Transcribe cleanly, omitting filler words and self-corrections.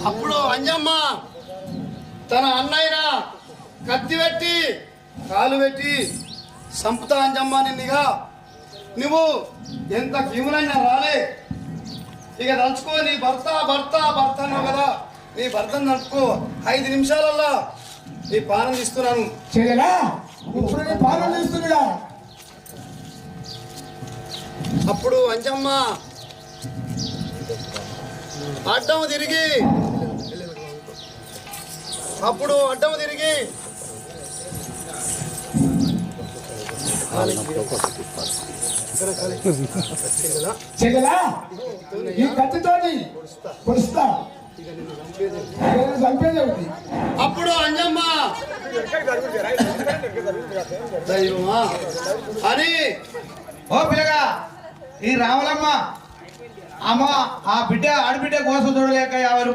అప్పుడు అంజమ్మ తన అన్నయ్య కత్తి పెట్టి కాలు పెట్టి సంపుతా అంజమ్మ నిన్నుగా నువ్వు ఎంత కీములైనా రాలే. ఇక తలుచుకో, నీ భర్త భర్త భర్త అన్నావు కదా, నీ భర్తను తలుచుకో. 5 నిమిషాలల్లా నీ పానం తీస్తున్నాను. అప్పుడు అంజమ్మ అడ్డం తిరిగి ఈ కత్తితోటి పొడుస్తా. అప్పుడు అంజమ్మ దైవమా అని, ఓ పిల్లగా ఈ రామలమ్మ అమ్మ ఆ బిడ్డ ఆడబిడ్డ కోసం చూడలేక 50 రూపాయలు